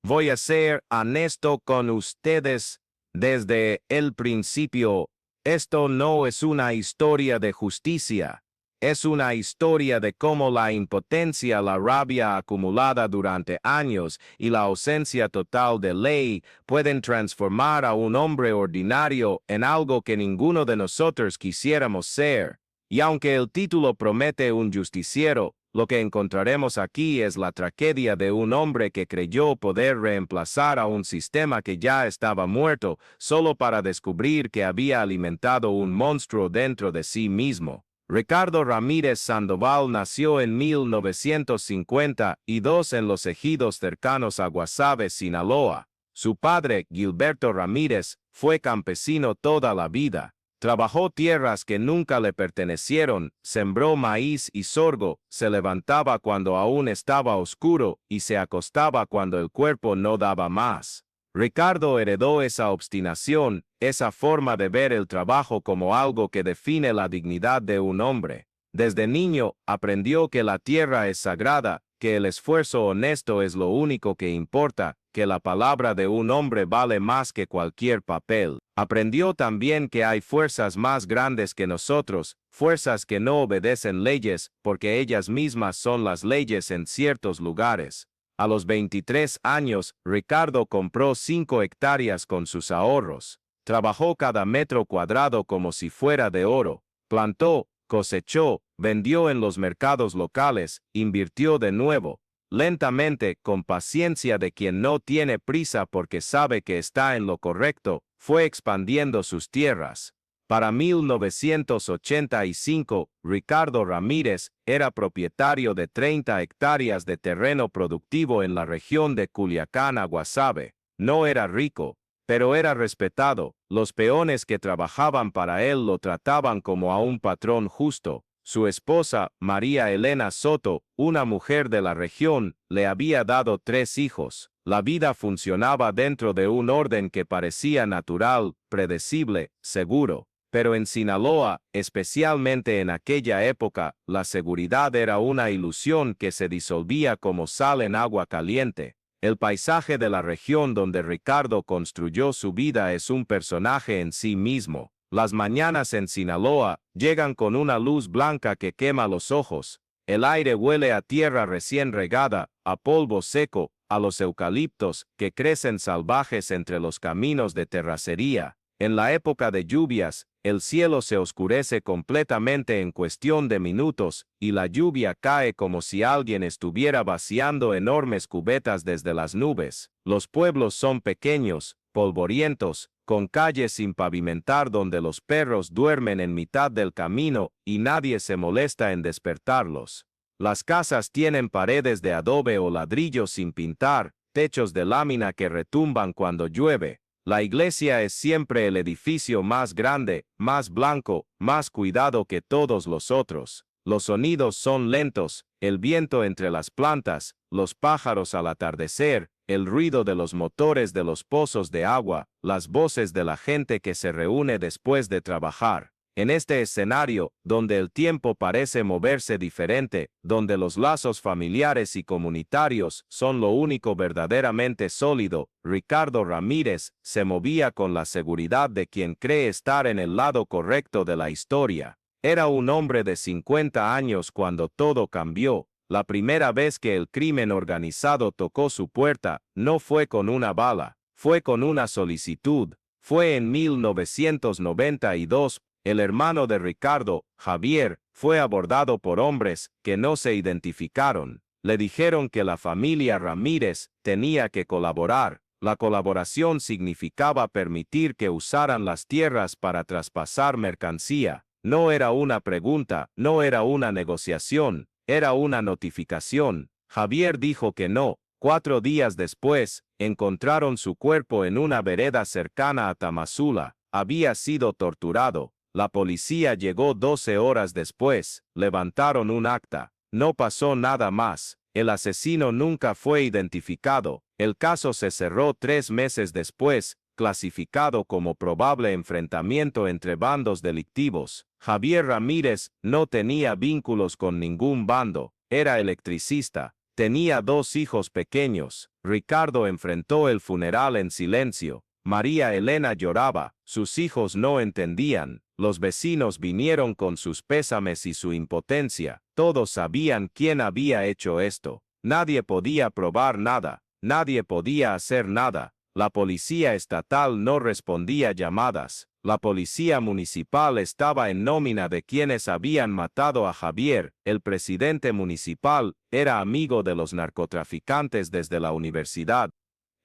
Voy a ser honesto con ustedes desde el principio. Esto no es una historia de justicia. Es una historia de cómo la impotencia, la rabia acumulada durante años y la ausencia total de ley pueden transformar a un hombre ordinario en algo que ninguno de nosotros quisiéramos ser. Y aunque el título promete un justiciero, lo que encontraremos aquí es la tragedia de un hombre que creyó poder reemplazar a un sistema que ya estaba muerto, solo para descubrir que había alimentado un monstruo dentro de sí mismo. Ricardo Ramírez Sandoval nació en 1952 en los ejidos cercanos a Guasave, Sinaloa. Su padre, Gilberto Ramírez, fue campesino toda la vida. Trabajó tierras que nunca le pertenecieron, sembró maíz y sorgo, se levantaba cuando aún estaba oscuro y se acostaba cuando el cuerpo no daba más. Ricardo heredó esa obstinación, esa forma de ver el trabajo como algo que define la dignidad de un hombre. Desde niño, aprendió que la tierra es sagrada, que el esfuerzo honesto es lo único que importa, que la palabra de un hombre vale más que cualquier papel. Aprendió también que hay fuerzas más grandes que nosotros, fuerzas que no obedecen leyes, porque ellas mismas son las leyes en ciertos lugares. A los 23 años, Ricardo compró 5 hectáreas con sus ahorros. Trabajó cada metro cuadrado como si fuera de oro. Plantó, cosechó, vendió en los mercados locales, invirtió de nuevo. Lentamente, con paciencia de quien no tiene prisa porque sabe que está en lo correcto, fue expandiendo sus tierras. Para 1985, Ricardo Ramírez era propietario de 30 hectáreas de terreno productivo en la región de Culiacán a Guasave. No era rico, pero era respetado. Los peones que trabajaban para él lo trataban como a un patrón justo. Su esposa, María Elena Soto, una mujer de la región, le había dado 3 hijos. La vida funcionaba dentro de un orden que parecía natural, predecible, seguro. Pero en Sinaloa, especialmente en aquella época, la seguridad era una ilusión que se disolvía como sal en agua caliente. El paisaje de la región donde Ricardo construyó su vida es un personaje en sí mismo. Las mañanas en Sinaloa llegan con una luz blanca que quema los ojos. El aire huele a tierra recién regada, a polvo seco, a los eucaliptos que crecen salvajes entre los caminos de terracería. En la época de lluvias, el cielo se oscurece completamente en cuestión de minutos, y la lluvia cae como si alguien estuviera vaciando enormes cubetas desde las nubes. Los pueblos son pequeños, polvorientos, con calles sin pavimentar donde los perros duermen en mitad del camino y nadie se molesta en despertarlos. Las casas tienen paredes de adobe o ladrillo sin pintar, techos de lámina que retumban cuando llueve. La iglesia es siempre el edificio más grande, más blanco, más cuidado que todos los otros. Los sonidos son lentos, el viento entre las plantas, los pájaros al atardecer, el ruido de los motores de los pozos de agua, las voces de la gente que se reúne después de trabajar. En este escenario, donde el tiempo parece moverse diferente, donde los lazos familiares y comunitarios son lo único verdaderamente sólido, Ricardo Ramírez se movía con la seguridad de quien cree estar en el lado correcto de la historia. Era un hombre de 50 años cuando todo cambió. La primera vez que el crimen organizado tocó su puerta, no fue con una bala, fue con una solicitud. Fue en 1992. El hermano de Ricardo, Javier, fue abordado por hombres que no se identificaron. Le dijeron que la familia Ramírez tenía que colaborar. La colaboración significaba permitir que usaran las tierras para traspasar mercancía. No era una pregunta, no era una negociación, era una notificación. Javier dijo que no. 4 días después, encontraron su cuerpo en una vereda cercana a Tamazula. Había sido torturado. La policía llegó 12 horas después, levantaron un acta. No pasó nada más. El asesino nunca fue identificado. El caso se cerró 3 meses después, clasificado como probable enfrentamiento entre bandos delictivos. Javier Ramírez no tenía vínculos con ningún bando. Era electricista. Tenía 2 hijos pequeños. Ricardo enfrentó el funeral en silencio. María Elena lloraba, sus hijos no entendían, los vecinos vinieron con sus pésames y su impotencia, todos sabían quién había hecho esto. Nadie podía probar nada, nadie podía hacer nada. La policía estatal no respondía llamadas. La policía municipal estaba en nómina de quienes habían matado a Javier. El presidente municipal era amigo de los narcotraficantes desde la universidad.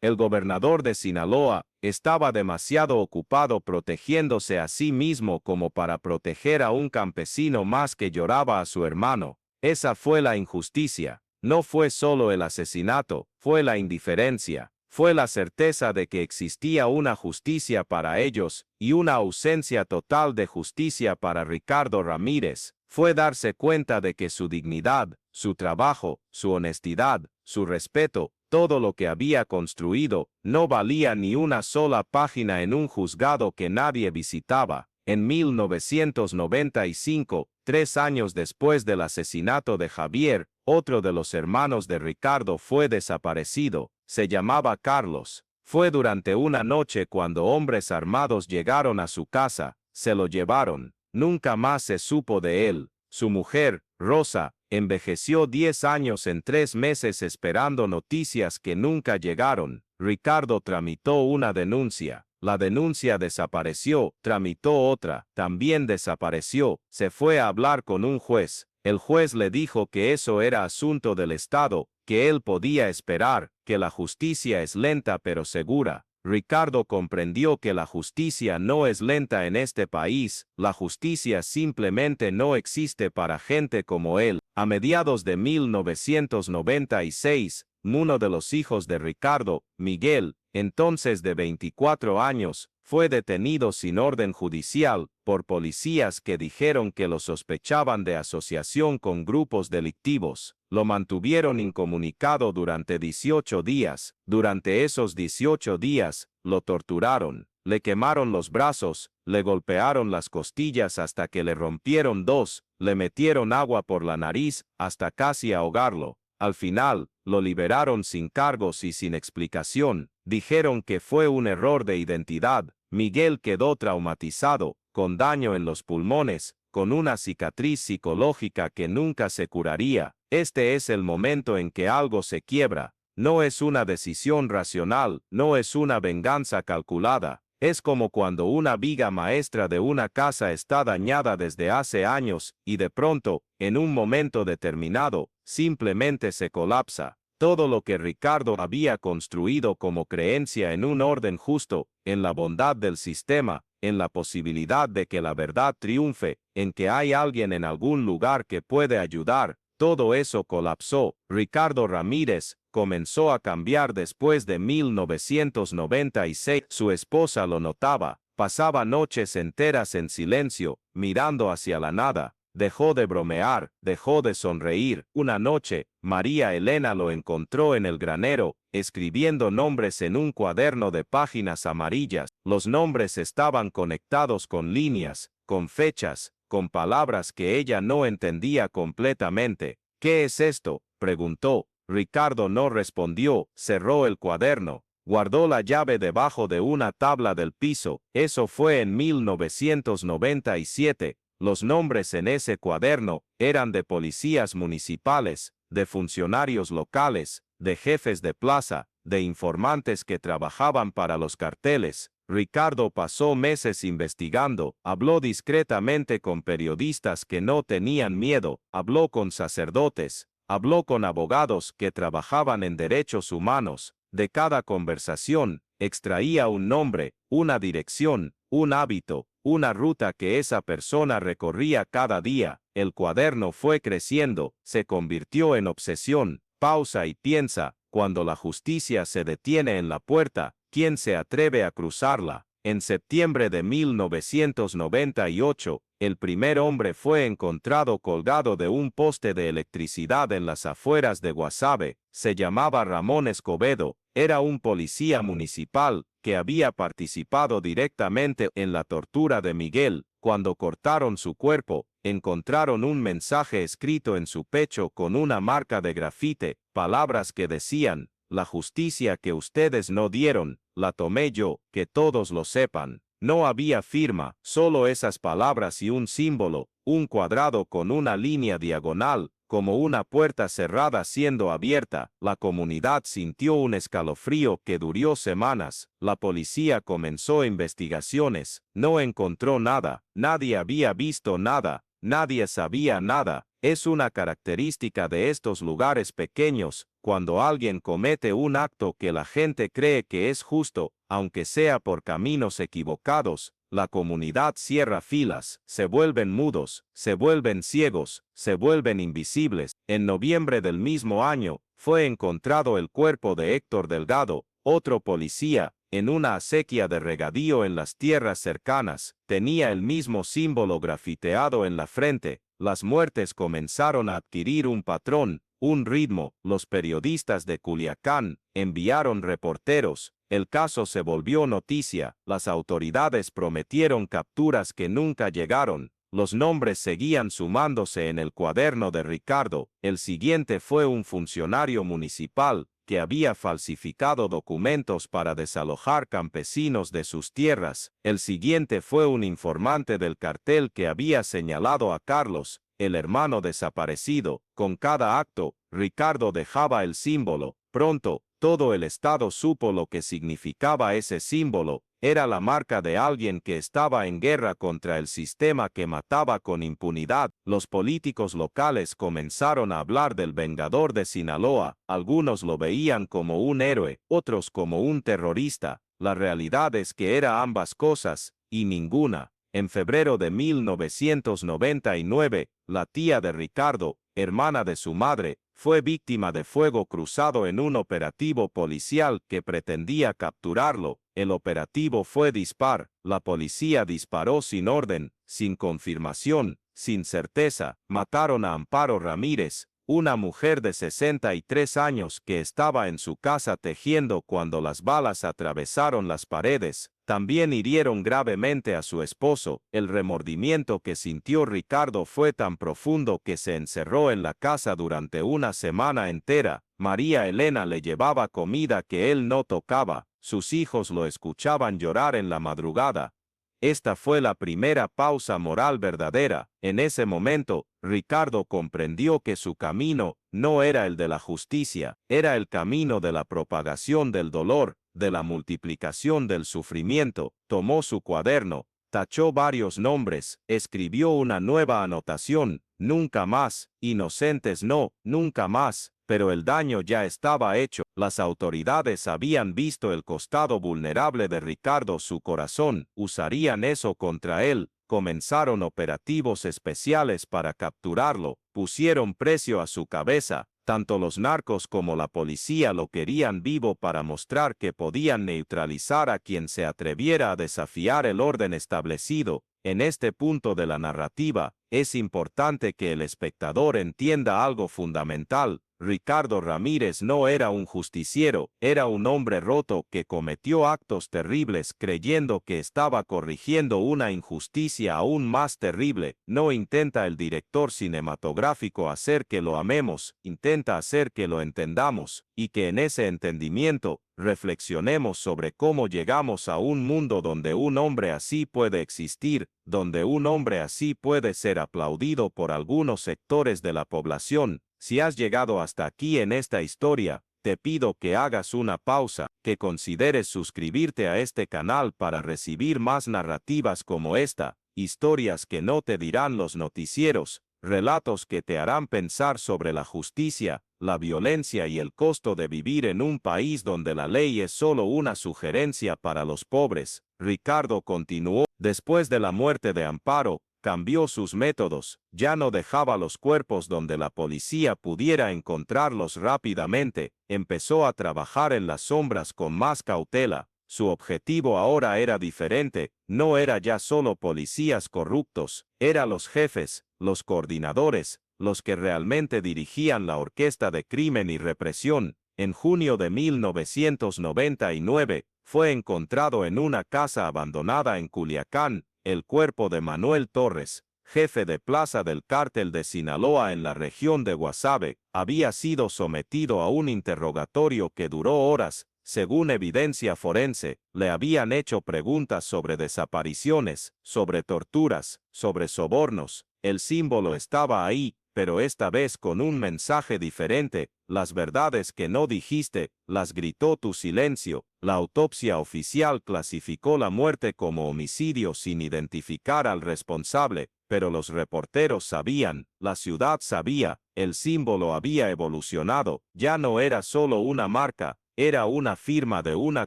El gobernador de Sinaloa estaba demasiado ocupado protegiéndose a sí mismo como para proteger a un campesino más que lloraba a su hermano. Esa fue la injusticia. No fue solo el asesinato, fue la indiferencia. Fue la certeza de que existía una justicia para ellos y una ausencia total de justicia para Ricardo Ramírez. Fue darse cuenta de que su dignidad, su trabajo, su honestidad, su respeto, todo lo que había construido, no valía ni una sola página en un juzgado que nadie visitaba. En 1995, 3 años después del asesinato de Javier, otro de los hermanos de Ricardo fue desaparecido. Se llamaba Carlos. Fue durante una noche cuando hombres armados llegaron a su casa, se lo llevaron. Nunca más se supo de él. Su mujer, Rosa, envejeció 10 años en 3 meses esperando noticias que nunca llegaron. Ricardo tramitó una denuncia. La denuncia desapareció, tramitó otra, también desapareció. Se fue a hablar con un juez. El juez le dijo que eso era asunto del Estado, que él podía esperar, que la justicia es lenta pero segura. Ricardo comprendió que la justicia no es lenta en este país, la justicia simplemente no existe para gente como él. A mediados de 1996, uno de los hijos de Ricardo, Miguel, entonces de 24 años, fue detenido sin orden judicial por policías que dijeron que lo sospechaban de asociación con grupos delictivos. Lo mantuvieron incomunicado durante 18 días. Durante esos 18 días, lo torturaron, le quemaron los brazos, le golpearon las costillas hasta que le rompieron 2, le metieron agua por la nariz hasta casi ahogarlo. Al final, lo liberaron sin cargos y sin explicación. Dijeron que fue un error de identidad. Miguel quedó traumatizado, con daño en los pulmones, con una cicatriz psicológica que nunca se curaría. Este es el momento en que algo se quiebra. No es una decisión racional, no es una venganza calculada. Es como cuando una viga maestra de una casa está dañada desde hace años y de pronto, en un momento determinado, simplemente se colapsa. Todo lo que Ricardo había construido como creencia en un orden justo, en la bondad del sistema, en la posibilidad de que la verdad triunfe, en que hay alguien en algún lugar que puede ayudar, todo eso colapsó. Ricardo Ramírez comenzó a cambiar después de 1996. Su esposa lo notaba, pasaba noches enteras en silencio, mirando hacia la nada. Dejó de bromear, dejó de sonreír. Una noche, María Elena lo encontró en el granero, escribiendo nombres en un cuaderno de páginas amarillas. Los nombres estaban conectados con líneas, con fechas, con palabras que ella no entendía completamente. ¿Qué es esto?, preguntó. Ricardo no respondió, cerró el cuaderno, guardó la llave debajo de una tabla del piso. Eso fue en 1997. Los nombres en ese cuaderno eran de policías municipales, de funcionarios locales, de jefes de plaza, de informantes que trabajaban para los carteles. Ricardo pasó meses investigando, habló discretamente con periodistas que no tenían miedo, habló con sacerdotes, habló con abogados que trabajaban en derechos humanos. De cada conversación, extraía un nombre, una dirección, un hábito, una ruta que esa persona recorría cada día. El cuaderno fue creciendo, se convirtió en obsesión. Pausa y piensa, cuando la justicia se detiene en la puerta, ¿quién se atreve a cruzarla? En septiembre de 1998, el primer hombre fue encontrado colgado de un poste de electricidad en las afueras de Guasave. Se llamaba Ramón Escobedo, era un policía municipal que había participado directamente en la tortura de Miguel. Cuando cortaron su cuerpo, encontraron un mensaje escrito en su pecho con una marca de grafite, palabras que decían: la justicia que ustedes no dieron, la tomé yo, que todos lo sepan. No había firma, solo esas palabras y un símbolo, un cuadrado con una línea diagonal, como una puerta cerrada siendo abierta. La comunidad sintió un escalofrío que duró semanas. La policía comenzó investigaciones, no encontró nada, nadie había visto nada, nadie sabía nada. Es una característica de estos lugares pequeños, cuando alguien comete un acto que la gente cree que es justo, aunque sea por caminos equivocados, la comunidad cierra filas, se vuelven mudos, se vuelven ciegos, se vuelven invisibles. En noviembre del mismo año, fue encontrado el cuerpo de Héctor Delgado, otro policía, en una acequia de regadío en las tierras cercanas. Tenía el mismo símbolo grafiteado en la frente. Las muertes comenzaron a adquirir un patrón, un ritmo. Los periodistas de Culiacán enviaron reporteros. El caso se volvió noticia. Las autoridades prometieron capturas que nunca llegaron. Los nombres seguían sumándose en el cuaderno de Ricardo. El siguiente fue un funcionario municipal que había falsificado documentos para desalojar campesinos de sus tierras. El siguiente fue un informante del cartel que había señalado a Carlos, el hermano desaparecido. Con cada acto, Ricardo dejaba el símbolo. Pronto, todo el estado supo lo que significaba ese símbolo. Era la marca de alguien que estaba en guerra contra el sistema que mataba con impunidad. Los políticos locales comenzaron a hablar del Vengador de Sinaloa. Algunos lo veían como un héroe, otros como un terrorista. La realidad es que era ambas cosas, y ninguna. En febrero de 1999, la tía de Ricardo, hermana de su madre, fue víctima de fuego cruzado en un operativo policial que pretendía capturarlo. El operativo fue dispar. La policía disparó sin orden, sin confirmación, sin certeza. Mataron a Amparo Ramírez, una mujer de 63 años que estaba en su casa tejiendo cuando las balas atravesaron las paredes. También hirieron gravemente a su esposo. El remordimiento que sintió Ricardo fue tan profundo que se encerró en la casa durante una semana entera. María Elena le llevaba comida que él no tocaba. Sus hijos lo escuchaban llorar en la madrugada. Esta fue la primera pausa moral verdadera. En ese momento, Ricardo comprendió que su camino no era el de la justicia, era el camino de la propagación del dolor, de la multiplicación del sufrimiento. Tomó su cuaderno, tachó varios nombres, escribió una nueva anotación: nunca más, inocentes no, nunca más. Pero el daño ya estaba hecho. Las autoridades habían visto el costado vulnerable de Ricardo, su corazón. Usarían eso contra él. Comenzaron operativos especiales para capturarlo. Pusieron precio a su cabeza. Tanto los narcos como la policía lo querían vivo para mostrar que podían neutralizar a quien se atreviera a desafiar el orden establecido. En este punto de la narrativa, es importante que el espectador entienda algo fundamental. Ricardo Ramírez no era un justiciero, era un hombre roto que cometió actos terribles creyendo que estaba corrigiendo una injusticia aún más terrible. No intenta el director cinematográfico hacer que lo amemos, intenta hacer que lo entendamos, y que en ese entendimiento, reflexionemos sobre cómo llegamos a un mundo donde un hombre así puede existir, donde un hombre así puede ser aplaudido por algunos sectores de la población. Si has llegado hasta aquí en esta historia, te pido que hagas una pausa, que consideres suscribirte a este canal para recibir más narrativas como esta, historias que no te dirán los noticieros, relatos que te harán pensar sobre la justicia, la violencia y el costo de vivir en un país donde la ley es solo una sugerencia para los pobres. Ricardo continuó. Después de la muerte de Amparo, cambió sus métodos. Ya no dejaba los cuerpos donde la policía pudiera encontrarlos rápidamente. Empezó a trabajar en las sombras con más cautela. Su objetivo ahora era diferente. No era ya solo policías corruptos, eran los jefes, los coordinadores, los que realmente dirigían la orquesta de crimen y represión. En junio de 1999, fue encontrado en una casa abandonada en Culiacán, el cuerpo de Manuel Torres, jefe de plaza del cártel de Sinaloa en la región de Guasave, había sido sometido a un interrogatorio que duró horas. Según evidencia forense, le habían hecho preguntas sobre desapariciones, sobre torturas, sobre sobornos. El símbolo estaba ahí, pero esta vez con un mensaje diferente. Las verdades que no dijiste, las gritó tu silencio. La autopsia oficial clasificó la muerte como homicidio sin identificar al responsable, pero los reporteros sabían, la ciudad sabía, el símbolo había evolucionado, ya no era solo una marca, era una firma de una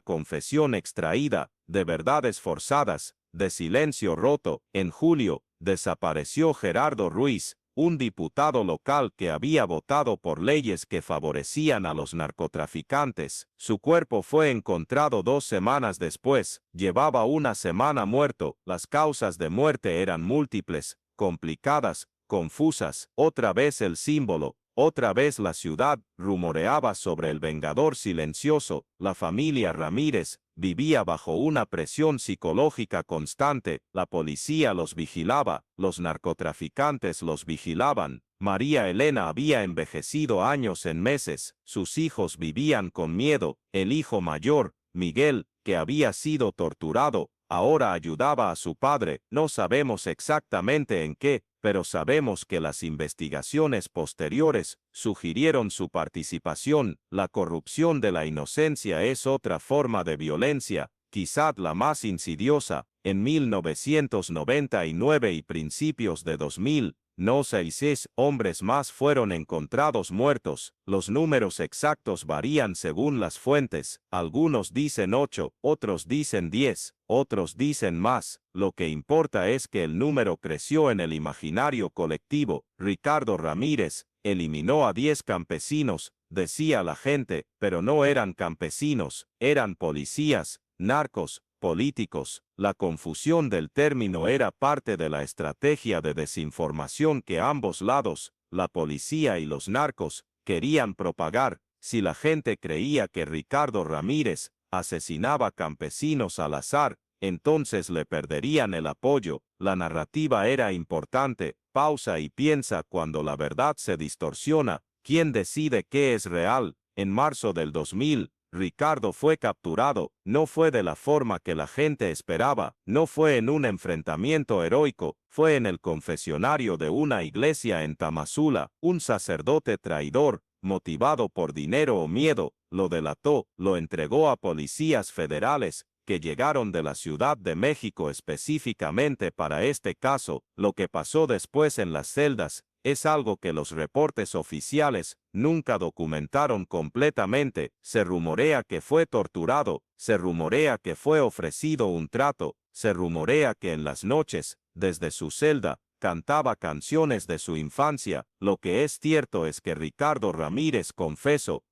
confesión extraída, de verdades forzadas, de silencio roto. En julio, desapareció Gerardo Ruiz, un diputado local que había votado por leyes que favorecían a los narcotraficantes. Su cuerpo fue encontrado 2 semanas después. Llevaba una semana muerto. Las causas de muerte eran múltiples, complicadas, confusas. Otra vez el símbolo. Otra vez la ciudad rumoreaba sobre el vengador silencioso. La familia Ramírez vivía bajo una presión psicológica constante. La policía los vigilaba, los narcotraficantes los vigilaban. María Elena había envejecido años en meses. Sus hijos vivían con miedo. El hijo mayor, Miguel, que había sido torturado, ahora ayudaba a su padre. No sabemos exactamente en qué, pero sabemos que las investigaciones posteriores sugirieron su participación. La corrupción de la inocencia es otra forma de violencia, quizá la más insidiosa. En 1999 y principios de 2000, 6 hombres más fueron encontrados muertos. Los números exactos varían según las fuentes. Algunos dicen 8, otros dicen 10, otros dicen más. Lo que importa es que el número creció en el imaginario colectivo. Ricardo Ramírez eliminó a 10 campesinos, decía la gente, pero no eran campesinos, eran policías, narcos, políticos. La confusión del término era parte de la estrategia de desinformación que ambos lados, la policía y los narcos, querían propagar. Si la gente creía que Ricardo Ramírez asesinaba campesinos al azar, entonces le perderían el apoyo. La narrativa era importante. Pausa y piensa: cuando la verdad se distorsiona, ¿quién decide qué es real? En marzo del 2000, Ricardo fue capturado. No fue de la forma que la gente esperaba, no fue en un enfrentamiento heroico, fue en el confesionario de una iglesia en Tamazula. Un sacerdote traidor, motivado por dinero o miedo, lo delató, lo entregó a policías federales, que llegaron de la Ciudad de México específicamente para este caso. Lo que pasó después en las celdas es algo que los reportes oficiales nunca documentaron completamente. Se rumorea que fue torturado, se rumorea que fue ofrecido un trato, se rumorea que en las noches, desde su celda, cantaba canciones de su infancia. Lo que es cierto es que Ricardo Ramírez confesó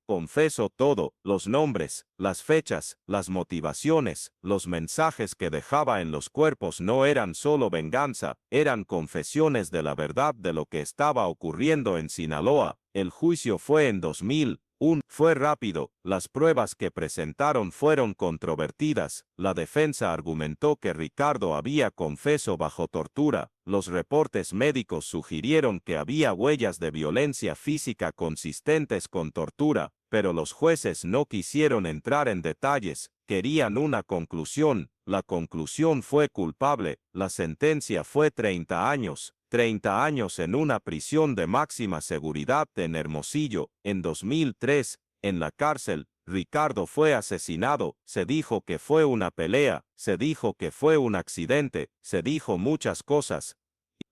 todo: los nombres, las fechas, las motivaciones, los mensajes que dejaba en los cuerpos no eran solo venganza, eran confesiones de la verdad de lo que estaba ocurriendo en Sinaloa. El juicio fue en 2001, fue rápido, las pruebas que presentaron fueron controvertidas. La defensa argumentó que Ricardo había confesado bajo tortura. Los reportes médicos sugirieron que había huellas de violencia física consistentes con tortura, pero los jueces no quisieron entrar en detalles, querían una conclusión. La conclusión fue culpable. La sentencia fue 30 años. 30 años en una prisión de máxima seguridad en Hermosillo. En 2003, en la cárcel, Ricardo fue asesinado. Se dijo que fue una pelea, se dijo que fue un accidente, se dijo muchas cosas.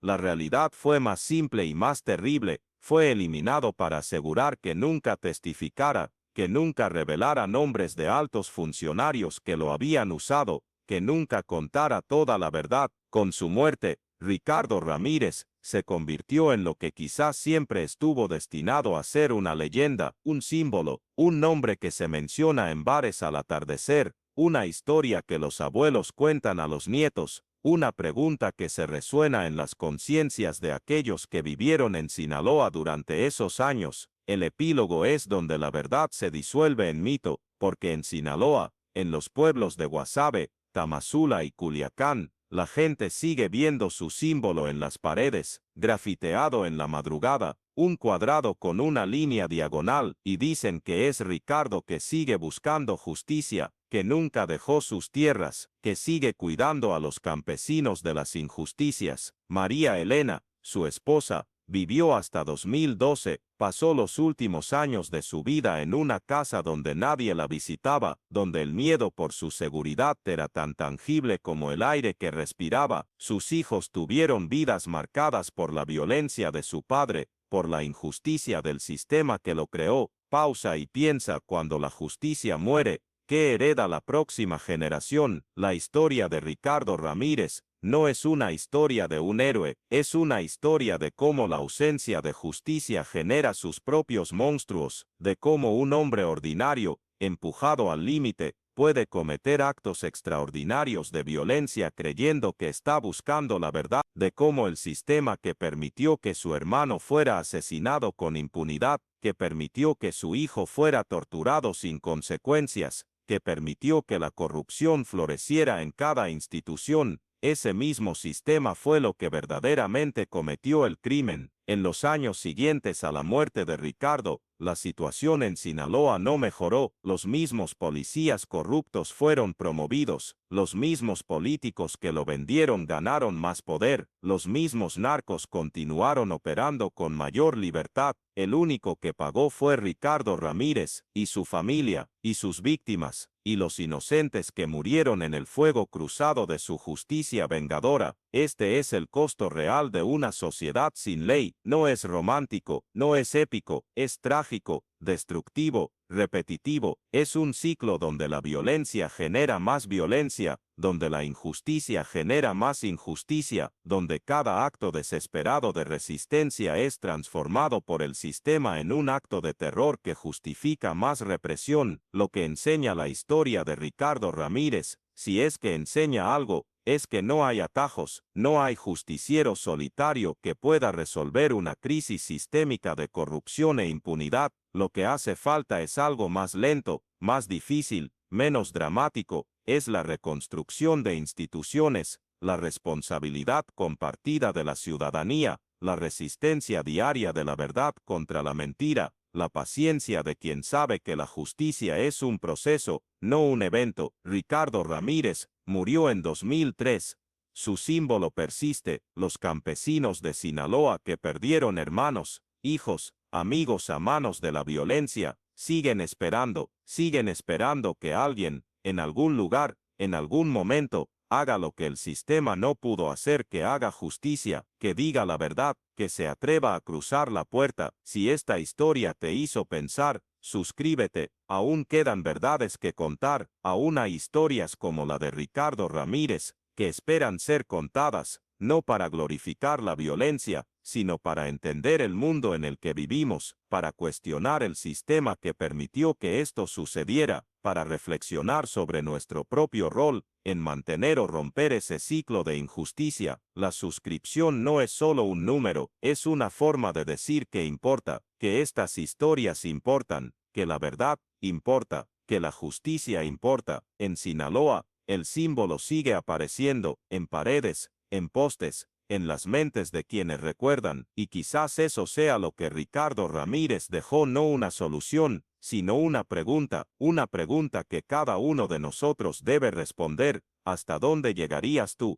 La realidad fue más simple y más terrible. Fue eliminado para asegurar que nunca testificara, que nunca revelara nombres de altos funcionarios que lo habían usado, que nunca contara toda la verdad. Con su muerte, Ricardo Ramírez se convirtió en lo que quizás siempre estuvo destinado a ser: una leyenda, un símbolo, un nombre que se menciona en bares al atardecer, una historia que los abuelos cuentan a los nietos, una pregunta que se resuena en las conciencias de aquellos que vivieron en Sinaloa durante esos años. El epílogo es donde la verdad se disuelve en mito, porque en Sinaloa, en los pueblos de Guasave, Tamazula y Culiacán, La gente sigue viendo su símbolo en las paredes, grafiteado en la madrugada, un cuadrado con una línea diagonal, y dicen que es Ricardo, que sigue buscando justicia, que nunca dejó sus tierras, que sigue cuidando a los campesinos de las injusticias. María Elena, su esposa, vivió hasta 2012, pasó los últimos años de su vida en una casa donde nadie la visitaba, donde el miedo por su seguridad era tan tangible como el aire que respiraba. Sus hijos tuvieron vidas marcadas por la violencia de su padre, por la injusticia del sistema que lo creó. Pausa y piensa: cuando la justicia muere, ¿qué hereda la próxima generación? La historia de Ricardo Ramírez no es una historia de un héroe, es una historia de cómo la ausencia de justicia genera sus propios monstruos, de cómo un hombre ordinario, empujado al límite, puede cometer actos extraordinarios de violencia creyendo que está buscando la verdad, de cómo el sistema que permitió que su hermano fuera asesinado con impunidad, que permitió que su hijo fuera torturado sin consecuencias, que permitió que la corrupción floreciera en cada institución, ese mismo sistema fue lo que verdaderamente cometió el crimen. En los años siguientes a la muerte de Ricardo, la situación en Sinaloa no mejoró, los mismos policías corruptos fueron promovidos, los mismos políticos que lo vendieron ganaron más poder, los mismos narcos continuaron operando con mayor libertad. El único que pagó fue Ricardo Ramírez, y su familia, y sus víctimas, y los inocentes que murieron en el fuego cruzado de su justicia vengadora. Este es el costo real de una sociedad sin ley. No es romántico, no es épico, es trágico, destructivo, repetitivo. Es un ciclo donde la violencia genera más violencia, donde la injusticia genera más injusticia, donde cada acto desesperado de resistencia es transformado por el sistema en un acto de terror que justifica más represión. Lo que enseña la historia de Ricardo Ramírez, si es que enseña algo, es que no hay atajos, no hay justiciero solitario que pueda resolver una crisis sistémica de corrupción e impunidad. Lo que hace falta es algo más lento, más difícil, menos dramático, es la reconstrucción de instituciones, la responsabilidad compartida de la ciudadanía, la resistencia diaria de la verdad contra la mentira, la paciencia de quien sabe que la justicia es un proceso, no un evento. Ricardo Ramírez murió en 2003. Su símbolo persiste: los campesinos de Sinaloa que perdieron hermanos, hijos, amigos a manos de la violencia, siguen esperando que alguien, en algún lugar, en algún momento, haga lo que el sistema no pudo hacer, que haga justicia, que diga la verdad, que se atreva a cruzar la puerta. Si esta historia te hizo pensar, suscríbete. Aún quedan verdades que contar, aún hay historias como la de Ricardo Ramírez, que esperan ser contadas, no para glorificar la violencia, sino para entender el mundo en el que vivimos, para cuestionar el sistema que permitió que esto sucediera, para reflexionar sobre nuestro propio rol en mantener o romper ese ciclo de injusticia. La suscripción no es solo un número, es una forma de decir que importa, que estas historias importan, que la verdad importa, que la justicia importa. En Sinaloa, el símbolo sigue apareciendo, en paredes, en postes, en las mentes de quienes recuerdan, y quizás eso sea lo que Ricardo Ramírez dejó: no una solución, sino una pregunta que cada uno de nosotros debe responder. ¿Hasta dónde llegarías tú?